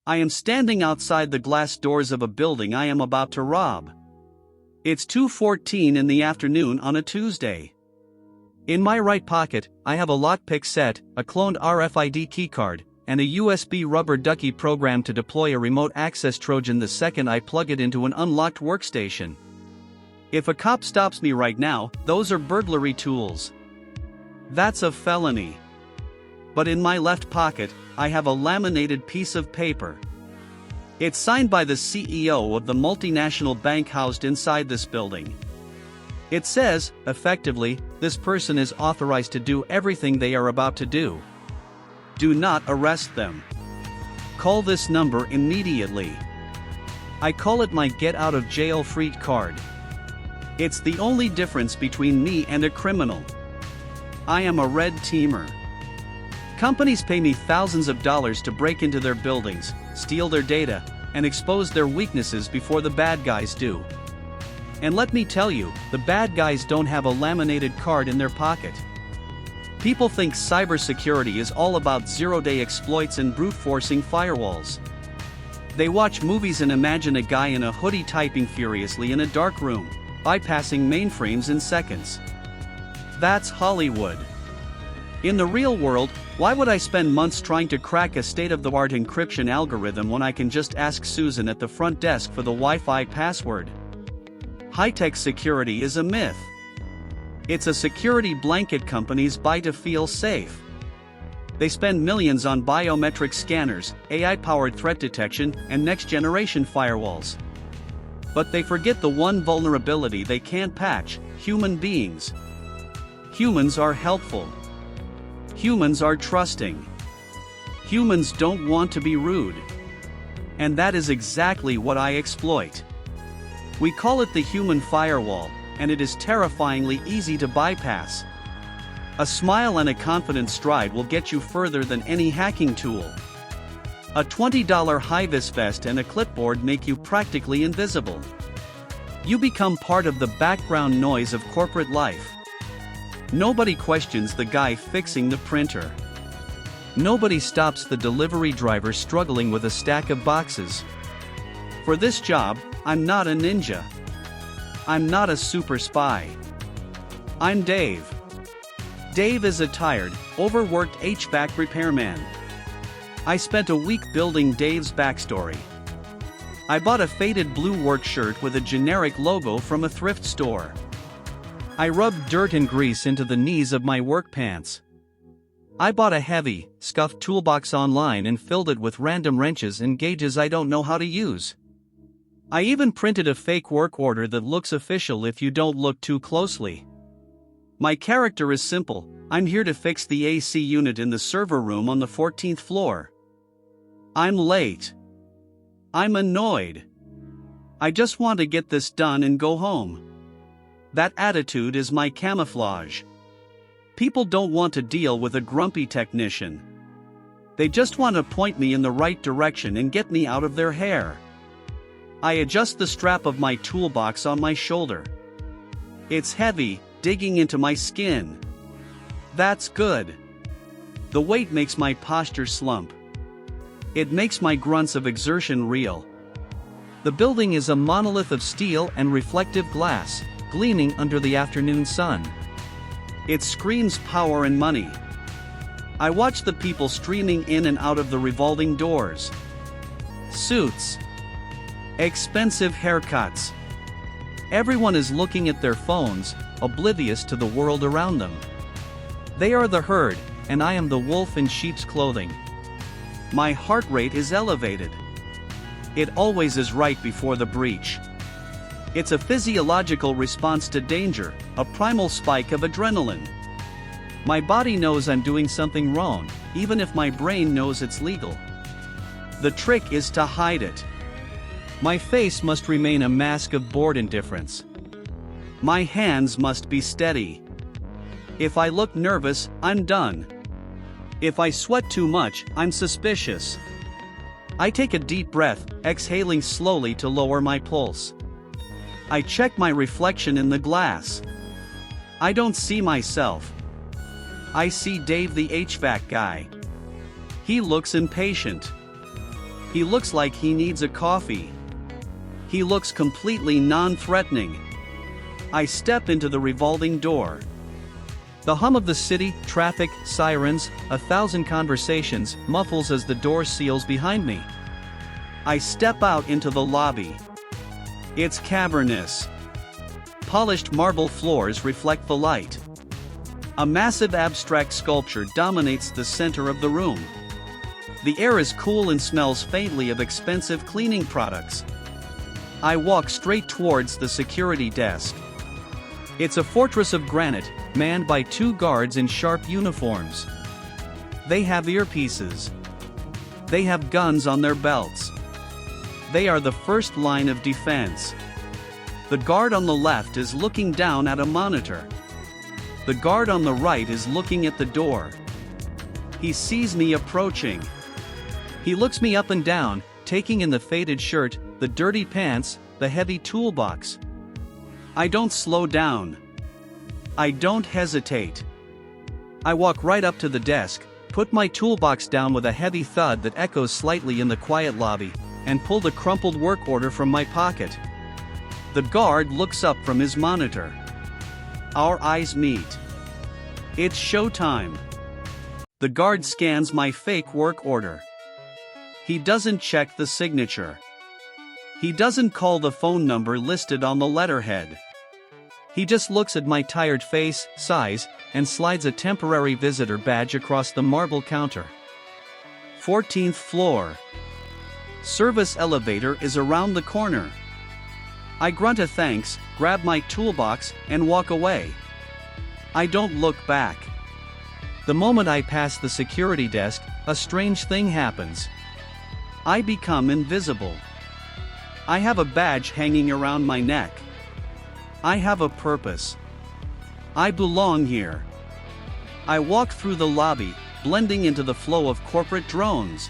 I am standing outside the glass doors of a building I am about to rob. It's 2:14 in the afternoon on a Tuesday. In my right pocket, I have a lockpick set, a cloned RFID keycard, and a USB rubber ducky program to deploy a remote access Trojan the second I plug it into an unlocked workstation. If a cop stops me right now, those are burglary tools. That's a felony. But in my left pocket, I have a laminated piece of paper. It's signed by the CEO of the multinational bank housed inside this building. It says, effectively, this person is authorized to do everything they are about to do. Do not arrest them. Call this number immediately. I call it my get out of jail free card. It's the only difference between me and a criminal. I am a red teamer. Companies pay me thousands of dollars to break into their buildings, steal their data, and expose their weaknesses before the bad guys do. And let me tell you, the bad guys don't have a laminated card in their pocket. People think cybersecurity is all about zero-day exploits and brute-forcing firewalls. They watch movies and imagine a guy in a hoodie typing furiously in a dark room, bypassing mainframes in seconds. That's Hollywood. In the real world, why would I spend months trying to crack a state-of-the-art encryption algorithm when I can just ask Susan at the front desk for the Wi-Fi password? High-tech security is a myth. It's a security blanket companies buy to feel safe. They spend millions on biometric scanners, AI-powered threat detection, and next-generation firewalls. But they forget the one vulnerability they can't patch: human beings. Humans are helpful. Humans are trusting. Humans don't want to be rude. And that is exactly what I exploit. We call it the human firewall, and it is terrifyingly easy to bypass. A smile and a confident stride will get you further than any hacking tool. A $20 high-vis vest and a clipboard make you practically invisible. You become part of the background noise of corporate life. Nobody questions the guy fixing the printer. Nobody stops the delivery driver struggling with a stack of boxes. For this job, I'm not a ninja. I'm not a super spy. I'm Dave. Dave is a tired, overworked HVAC repairman. I spent a week building Dave's backstory. I bought a faded blue work shirt with a generic logo from a thrift store. I rubbed dirt and grease into the knees of my work pants. I bought a heavy, scuffed toolbox online and filled it with random wrenches and gauges I don't know how to use. I even printed a fake work order that looks official if you don't look too closely. My character is simple: I'm here to fix the AC unit in the server room on the 14th floor. I'm late. I'm annoyed. I just want to get this done and go home. That attitude is my camouflage. People don't want to deal with a grumpy technician. They just want to point me in the right direction and get me out of their hair. I adjust the strap of my toolbox on my shoulder. It's heavy, digging into my skin. That's good. The weight makes my posture slump. It makes my grunts of exertion real. The building is a monolith of steel and reflective glass, gleaming under the afternoon sun. It screams power and money. I watch the people streaming in and out of the revolving doors. Suits. Expensive haircuts. Everyone is looking at their phones, oblivious to the world around them. They are the herd, and I am the wolf in sheep's clothing. My heart rate is elevated. It always is right before the breach. It's a physiological response to danger, a primal spike of adrenaline. My body knows I'm doing something wrong, even if my brain knows it's legal. The trick is to hide it. My face must remain a mask of bored indifference. My hands must be steady. If I look nervous, I'm done. If I sweat too much, I'm suspicious. I take a deep breath, exhaling slowly to lower my pulse. I check my reflection in the glass. I don't see myself. I see Dave the HVAC guy. He looks impatient. He looks like he needs a coffee. He looks completely non-threatening. I step into the revolving door. The hum of the city, traffic, sirens, 1,000 conversations, muffles as the door seals behind me. I step out into the lobby. It's cavernous. Polished marble floors reflect the light. A massive abstract sculpture dominates the center of the room. The air is cool and smells faintly of expensive cleaning products. I walk straight towards the security desk. It's a fortress of granite, manned by 2 guards in sharp uniforms. They have earpieces. They have guns on their belts. They are the first line of defense. The guard on the left is looking down at a monitor. The guard on the right is looking at the door. He sees me approaching. He looks me up and down, taking in the faded shirt, the dirty pants, the heavy toolbox. I don't slow down. I don't hesitate. I walk right up to the desk, put my toolbox down with a heavy thud that echoes slightly in the quiet lobby, and pull the crumpled work order from my pocket. The guard looks up from his monitor. Our eyes meet. It's showtime. The guard scans my fake work order. He doesn't check the signature. He doesn't call the phone number listed on the letterhead. He just looks at my tired face, sighs, and slides a temporary visitor badge across the marble counter. 14th floor. Service elevator is around the corner. I grunt a thanks, grab my toolbox, and walk away. I don't look back. The moment I pass the security desk, a strange thing happens. I become invisible. I have a badge hanging around my neck. I have a purpose. I belong here. I walk through the lobby, blending into the flow of corporate drones.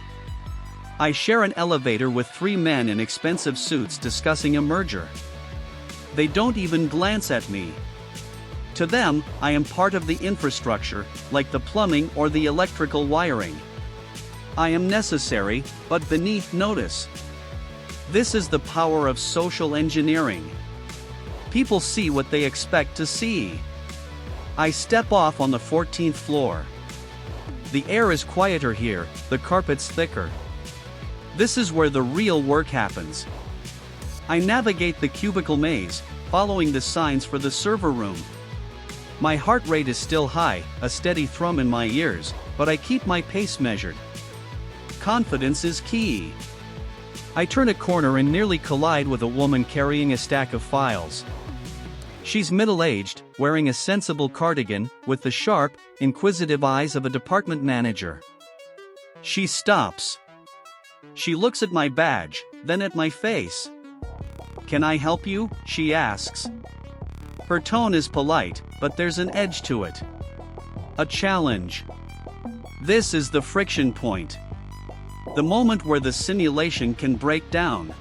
I share an elevator with 3 men in expensive suits discussing a merger. They don't even glance at me. To them, I am part of the infrastructure, like the plumbing or the electrical wiring. I am necessary, but beneath notice. This is the power of social engineering. People see what they expect to see. I step off on the 14th floor. The air is quieter here, the carpet's thicker. This is where the real work happens. I navigate the cubicle maze, following the signs for the server room. My heart rate is still high, a steady thrum in my ears, but I keep my pace measured. Confidence is key. I turn a corner and nearly collide with a woman carrying a stack of files. She's middle-aged, wearing a sensible cardigan, with the sharp, inquisitive eyes of a department manager. She stops. She looks at my badge, then at my face. "Can I help you?" she asks. Her tone is polite, but there's an edge to it. A challenge. This is the friction point. The moment where the simulation can break down.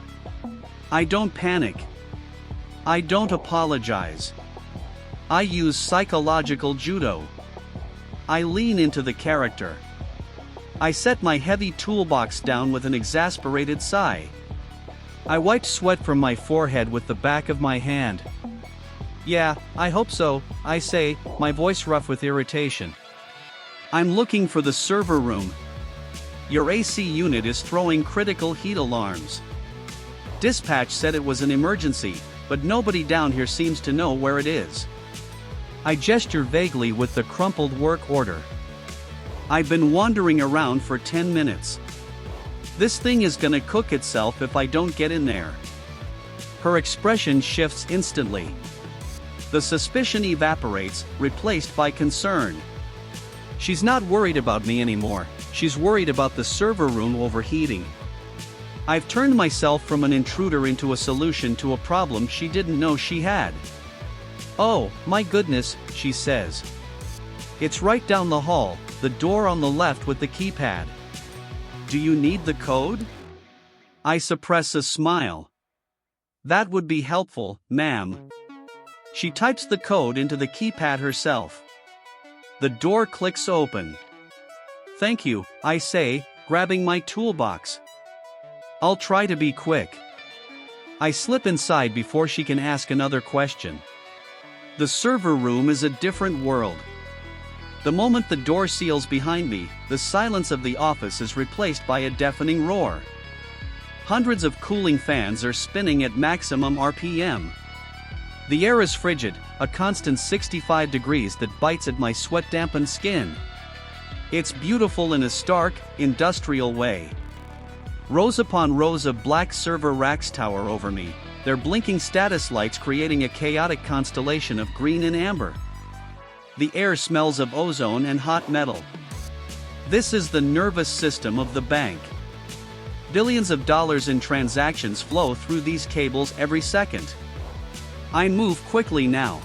I don't panic. I don't apologize. I use psychological judo. I lean into the character. I set my heavy toolbox down with an exasperated sigh. I wipe sweat from my forehead with the back of my hand. "Yeah, I hope so," I say, my voice rough with irritation. "I'm looking for the server room. Your AC unit is throwing critical heat alarms. Dispatch said it was an emergency, but nobody down here seems to know where it is." I gesture vaguely with the crumpled work order. "I've been wandering around for 10 minutes. This thing is gonna cook itself if I don't get in there." Her expression shifts instantly. The suspicion evaporates, replaced by concern. She's not worried about me anymore, she's worried about the server room overheating. I've turned myself from an intruder into a solution to a problem she didn't know she had. "Oh, my goodness," she says. "It's right down the hall, the door on the left with the keypad. Do you need the code?" I suppress a smile. "That would be helpful, ma'am." She types the code into the keypad herself. The door clicks open. "Thank you," I say, grabbing my toolbox. I'll try to be quick. I slip inside before she can ask another question. The server room is a different world. The moment the door seals behind me, the silence of the office is replaced by a deafening roar. Hundreds of cooling fans are spinning at maximum RPM. The air is frigid, a constant 65 degrees that bites at my sweat-dampened skin. It's beautiful in a stark, industrial way. Rows upon rows of black server racks tower over me, their blinking status lights creating a chaotic constellation of green and amber. The air smells of ozone and hot metal. This is the nervous system of the bank. Billions of dollars in transactions flow through these cables every second. I move quickly now.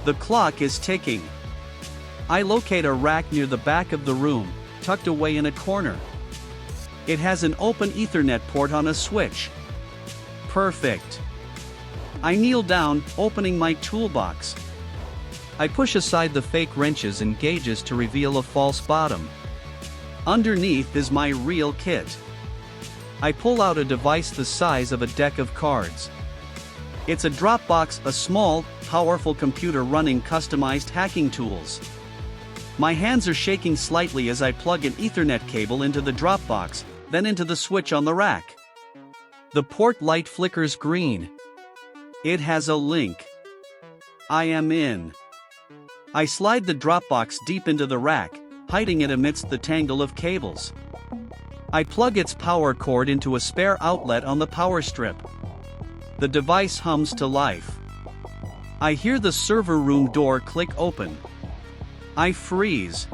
The clock is ticking. I locate a rack near the back of the room, tucked away in a corner. It has an open Ethernet port on a switch. Perfect. I kneel down, opening my toolbox. I push aside the fake wrenches and gauges to reveal a false bottom. Underneath is my real kit. I pull out a device the size of a deck of cards. It's a Dropbox, a small, powerful computer running customized hacking tools. My hands are shaking slightly as I plug an Ethernet cable into the Dropbox, then into the switch on the rack. The port light flickers green. It has a link. I am in. I slide the Dropbox deep into the rack, hiding it amidst the tangle of cables. I plug its power cord into a spare outlet on the power strip. The device hums to life. I hear the server room door click open. I freeze.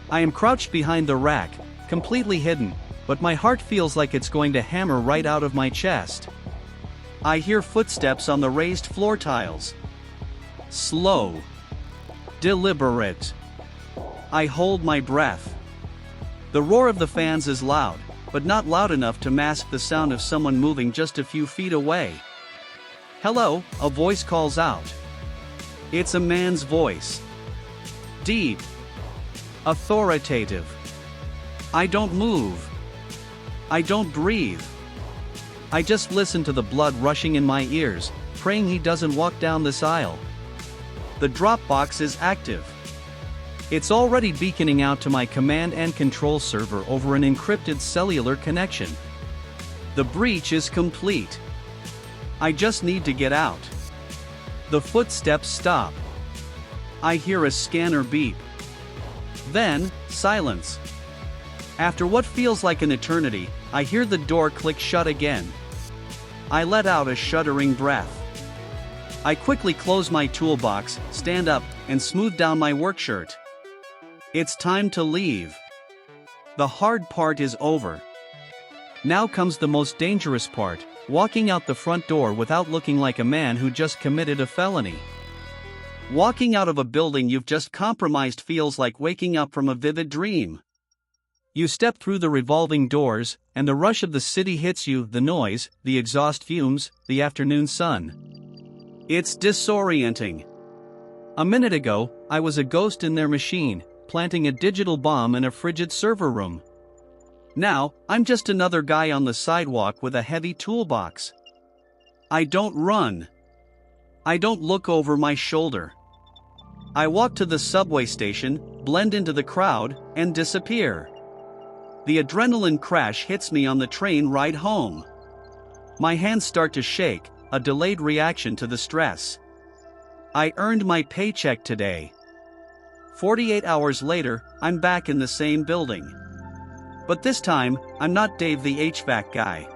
I am crouched behind the rack, completely hidden, but my heart feels like it's going to hammer right out of my chest. I hear footsteps on the raised floor tiles. Slow. Deliberate. I hold my breath. The roar of the fans is loud, but not loud enough to mask the sound of someone moving just a few feet away. Hello, a voice calls out. It's a man's voice. Deep. Authoritative. I don't move. I don't breathe. I just listen to the blood rushing in my ears, praying he doesn't walk down this aisle. The Dropbox is active. It's already beaconing out to my command and control server over an encrypted cellular connection. The breach is complete. I just need to get out. The footsteps stop. I hear a scanner beep. Then, silence. After what feels like an eternity, I hear the door click shut again. I let out a shuddering breath. I quickly close my toolbox, stand up, and smooth down my work shirt. It's time to leave. The hard part is over. Now comes the most dangerous part, walking out the front door without looking like a man who just committed a felony. Walking out of a building you've just compromised feels like waking up from a vivid dream. You step through the revolving doors, and the rush of the city hits you, the noise, the exhaust fumes, the afternoon sun. It's disorienting. A minute ago, I was a ghost in their machine, planting a digital bomb in a frigid server room. Now, I'm just another guy on the sidewalk with a heavy toolbox. I don't run. I don't look over my shoulder. I walk to the subway station, blend into the crowd, and disappear. The adrenaline crash hits me on the train ride home. My hands start to shake, a delayed reaction to the stress. I earned my paycheck today. 48 hours later, I'm back in the same building. But this time, I'm not Dave the HVAC guy.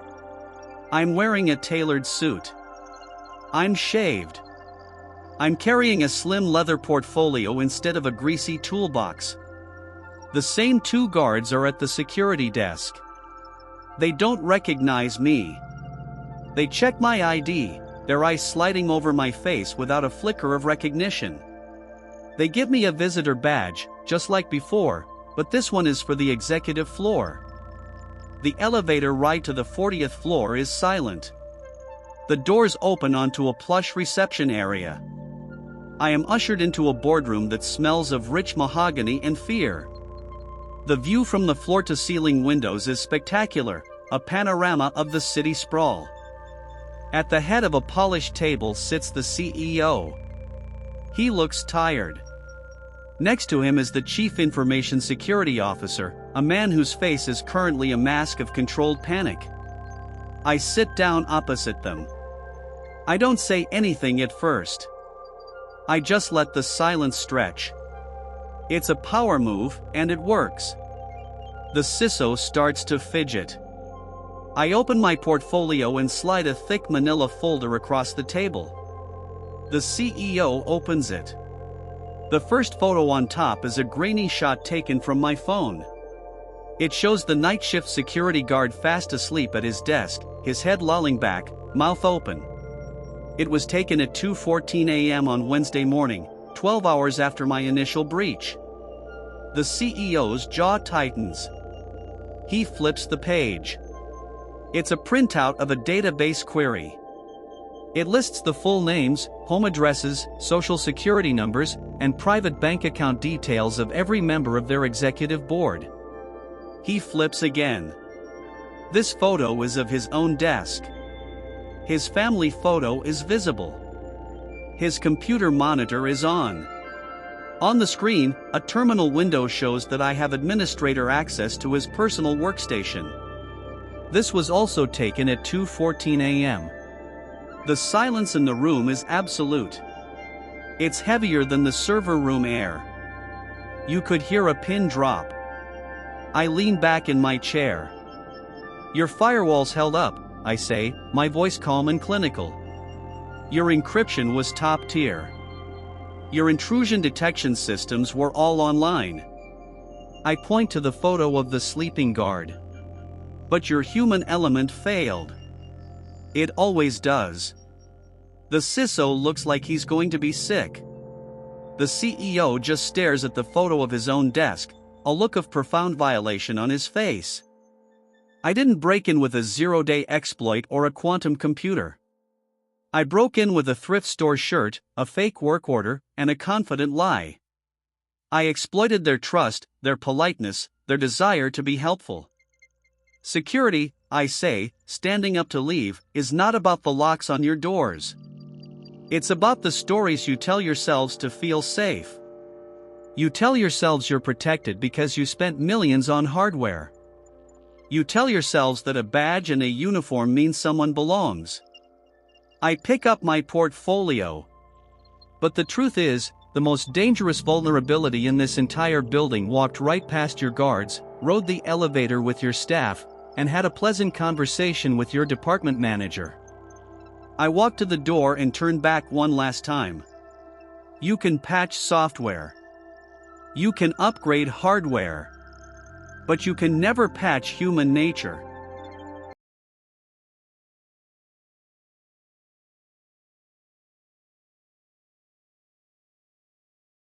I'm wearing a tailored suit. I'm shaved. I'm carrying a slim leather portfolio instead of a greasy toolbox. The same two guards are at the security desk. They don't recognize me. They check my ID, their eyes sliding over my face without a flicker of recognition. They give me a visitor badge, just like before, but this one is for the executive floor. The elevator ride to the 40th floor is silent. The doors open onto a plush reception area. I am ushered into a boardroom that smells of rich mahogany and fear. The view from the floor-to-ceiling windows is spectacular, a panorama of the city sprawl. At the head of a polished table sits the CEO. He looks tired. Next to him is the Chief Information Security Officer, a man whose face is currently a mask of controlled panic. I sit down opposite them. I don't say anything at first. I just let the silence stretch. It's a power move, and it works. The CISO starts to fidget. I open my portfolio and slide a thick manila folder across the table. The CEO opens it. The first photo on top is a grainy shot taken from my phone. It shows the night shift security guard fast asleep at his desk, his head lolling back, mouth open. It was taken at 2:14 a.m. on Wednesday morning, 12 hours after my initial breach. The CEO's jaw tightens. He flips the page. It's a printout of a database query. It lists the full names, home addresses, social security numbers, and private bank account details of every member of their executive board. He flips again. This photo is of his own desk. His family photo is visible. His computer monitor is on. On the screen, a terminal window shows that I have administrator access to his personal workstation. This was also taken at 2:14 a.m. The silence in the room is absolute. It's heavier than the server room air. You could hear a pin drop. I lean back in my chair. Your firewall's held up, I say, my voice calm and clinical. Your encryption was top tier. Your intrusion detection systems were all online. I point to the photo of the sleeping guard. But your human element failed. It always does. The CISO looks like he's going to be sick. The CEO just stares at the photo of his own desk, a look of profound violation on his face. I didn't break in with a zero-day exploit or a quantum computer. I broke in with a thrift store shirt, a fake work order, and a confident lie. I exploited their trust, their politeness, their desire to be helpful. Security, I say, standing up to leave, is not about the locks on your doors. It's about the stories you tell yourselves to feel safe. You tell yourselves you're protected because you spent millions on hardware. You tell yourselves that a badge and a uniform means someone belongs. I pick up my portfolio. But the truth is, the most dangerous vulnerability in this entire building walked right past your guards, rode the elevator with your staff, and had a pleasant conversation with your department manager. I walked to the door and turned back one last time. You can patch software. You can upgrade hardware. But you can never patch human nature.